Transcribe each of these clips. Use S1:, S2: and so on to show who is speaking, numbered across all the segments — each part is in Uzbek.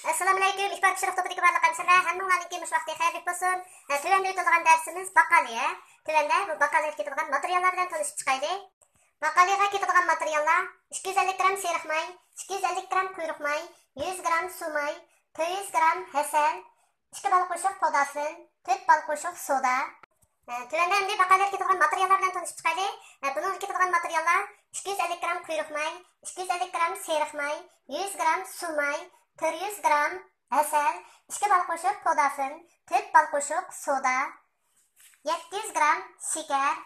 S1: Assalamu alaykum. İhbar pişiriq topidagi barliq hamshirlar, hammanglarning mush vaqti xayrlik bo'lsin. Tuvanda o'tilgan darsimiz baqaliya. Tuvanda bu baqaliyaga ketadigan materiallar bilan tanishib chiqaylik. Baqaliyaga ketadigan materiallar 250 gram seriq may, 250 gram quyruq may, 100 gram suv may, 400 gram hasal, 2 bal qo'shiq podasin, 4 bal qo'shiq soda. Tuvanda endi baqaliyaga ketadigan materiallar bilan tanishib chiqaylik. Bunga ketadigan materiallar 250 gram quyruq may, 250 gram seriq may, 100 gram suv may, 400 gram asal, 2 bal qo'shiq podasin, 4 bal qo'shiq soda, 700 gram shakar,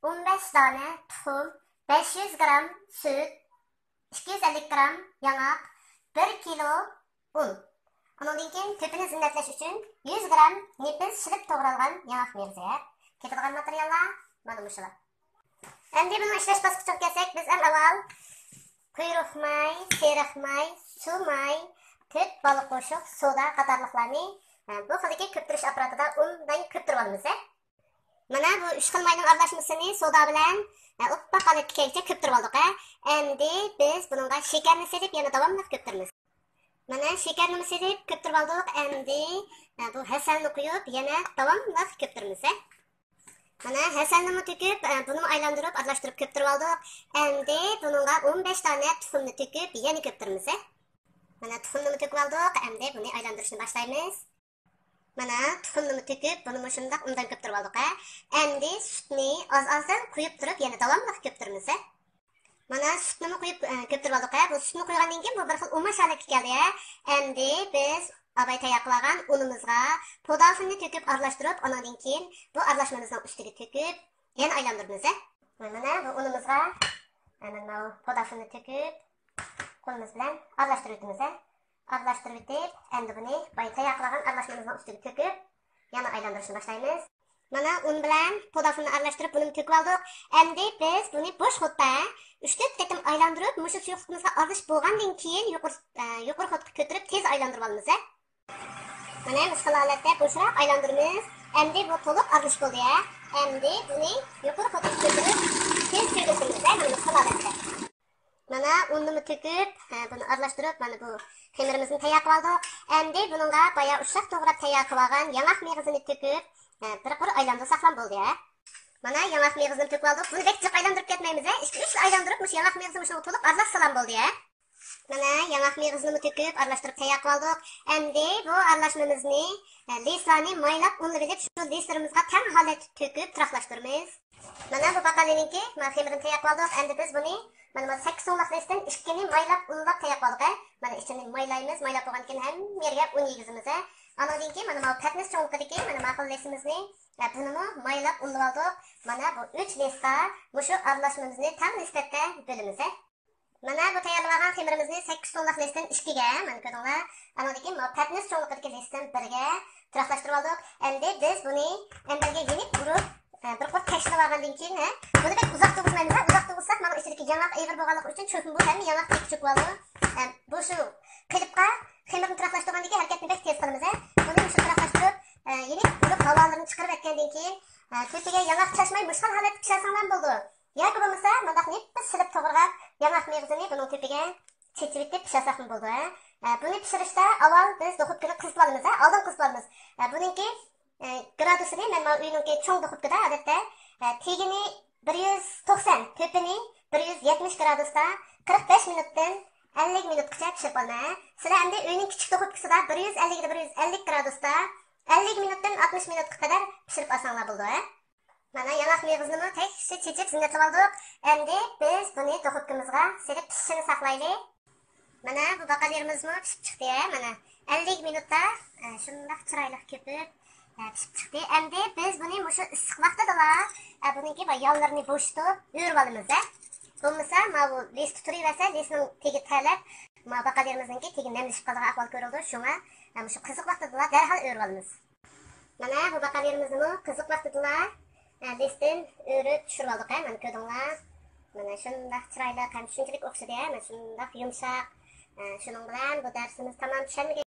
S1: 15 dona tuxum, 500 gram süt, 250 gram yanaq, 1 kilo un. Ondan keyin tepini zinnatlash uchun 100 gram nefis shilib to'g'ralgan yanaq merziya. Ketadigan materiallar mana mushular. Endi buni ishlash bosqichiga kelsak, biz avval quyruq may, seriq may, suv may, 4 bal qo'shiq soda qatorliqlarni bu xildagi ko'ptirish apparatida undan ko'ptirib olamiz. Mana bu 3 xil mayning aralashmasini soda bilan oppoq qalatgacha ko'ptirib oldik. Endi biz bunga shakarni sepib yana davomli ko'ptiramiz. Mana shakarni sepib ko'ptirib oldik. Endi bu hasalni quyib yana davomli ko'ptiramiz. Mana hasalni to'kib, buni aylantirib, aralashtirib ko'ptirib oldik. Endi bunga 15 dona tuxumni to'kib yana ko'ptiramiz. Mana tuxumni to'kib oldik. Endi buni aylantirishni boshlaymiz. Mana tuxumni to'kib, buni shundoq undan ko'ptirib oldik. Endi sutni oz-ozdan quyib turib, yana davomli ko'ptiramiz. Mana sutni quyib ko'ptirib oldik. Bu sutni quygandan keyin bu bir xil umash holatga keldi. Endi biz abay tayyor qilgan unimizga podasinni to'kib aralashtirib, ondan keyin bu aralashmamizning ustiga to'kib, yana aylantiramiz. Mana bu unimizga mana podasinni to'kib qo'limiz bilan aralashtirib o'tamiz. Aralashtirib o'tib, endi buni bay tayyor qilgan aralashmamizning ustiga to'kib, yana aylantirishni boshlaymiz. Mana un bilan podasini aralashtirib buni to'kib oldik. Endi biz buni bo'sh xotda 3-4 qatim aylantirib, mushu suyuqlikimizga aralashib bo'lgandan keyin yuqori xotga ko'tarib tez aylantirib olamiz. Mana bu holatda bo'shroq aylantiramiz. Endi bu to'liq aralashib bo'ldi. Endi buni yuqori xotga ko'tarib tez ko'taramiz. Mana bu holatda. Mana unni to'kib, buni aralashtirib, mana bu xemirimizni tayyor qilib oldik. Endi bunga baya ushaq to'g'rab tayyor qilib olgan yanaq meg'izini to'kib, bir qur aylantirsak ham bo'ldi. Mana yanaq meg'izini to'kib oldik. Buni bekchiq aylantirib ketmaymiz. 2-3 aylantirib, mush yanaq meg'izini shuni to'liq aralashsa ham bo'ldi. Mana yanaq meg'izini to'kib, aralashtirib tayyor qilib oldik. Endi bu aralashmamizni lislarni maylab unni bilib, shu lislarimizga teng holatda to'kib turaqlashtiramiz. Mana bu baqaliniki, mana xemirini tayyor qilib oldik. Endi biz buni mana 8 so'mlik lisdan 2 ni maylab unlab tayyor qildik. Mana ichini maylaymiz, maylab bo'lgan keyin ham yerga un yegizimiz. Ondan keyin mana bu patnis cho'nqidagi mana ma'qul lisimizni buni maylab unlab oldik. Mana bu 3 lista mushu aralashmamizni teng nisbatda bo'lamiz. Mana bu tayyorlagan xemirimizni 8 so'mlik lisdan 2 ga, mana ko'ringlar. Ondan keyin bu patnis cho'nqidagi lisdan 1 ga turaqlashtirib oldik. Endi biz buni emberga yenib urib bir qort tashlab olgandan keyin buni bek uzoq turmaymiz. Uzoq tursak, mana ichidagi yanaq eg'ir bo'lganligi uchun cho'kib bu ham yanaq tekib oldi. Bu shu qilibqa xemirni turaqlashtirgandan keyin harakatni bek tez qilamiz. Buni shu turaqlashtirib, yenib urib havolarni chiqarib etgandan keyin ko'piga yanaq chashmay mushkul holatda pishirsan ham bo'ldi. Yoki bo'lmasa, mandaq nefis silib to'g'rab yanaq meg'izini buni ko'piga chechib etib pishirsak ham bo'ldi. Buni pishirishda avval biz duxovkani qizib olamiz. Oldin qizib olamiz. Buniki gradusini men uyiningki cho'ng duxovkada odatda tegini 190, ko'pini 170 gradusda 45 minutdan 50 minutgacha pishirib olma. Sizlar endi uyning kichik duxovkasida 150 ga 150 gradusda 50 minutdan 60 minutga qadar pishirib olsanglar bo'ldi. Mana yanaq meg'izni tekshirib chechib zinnatlab oldik. Endi biz buni duxovkamizga serib pishishini saqlaylik. Mana bu baqalarimizni pishib chiqdi. Mana 50 minutda shundoq chiroyli ko'pib pishib chiqdi. Endi biz buni mushu issiq vaqtida buniki va yonlarini bo'shatib yo'rib olamiz. Bo'lmasa, mana bu lis turaversa, lisning tegi talab, mana baqalarimizningki tegi nemlashib qolgan ahvol ko'rildi. Shunga mushu qiziq vaqtida darhol yo'rib olamiz. Mana bu baqalarimizni qiziq vaqtida lisdan o'rib tushirib oldik. Mana ko'ringlar. Mana shundoq chiroyli, ham shunchalik o'xshadi. Mana shundoq yumshoq. Shuning bilan bu darsimiz tamom tushadi.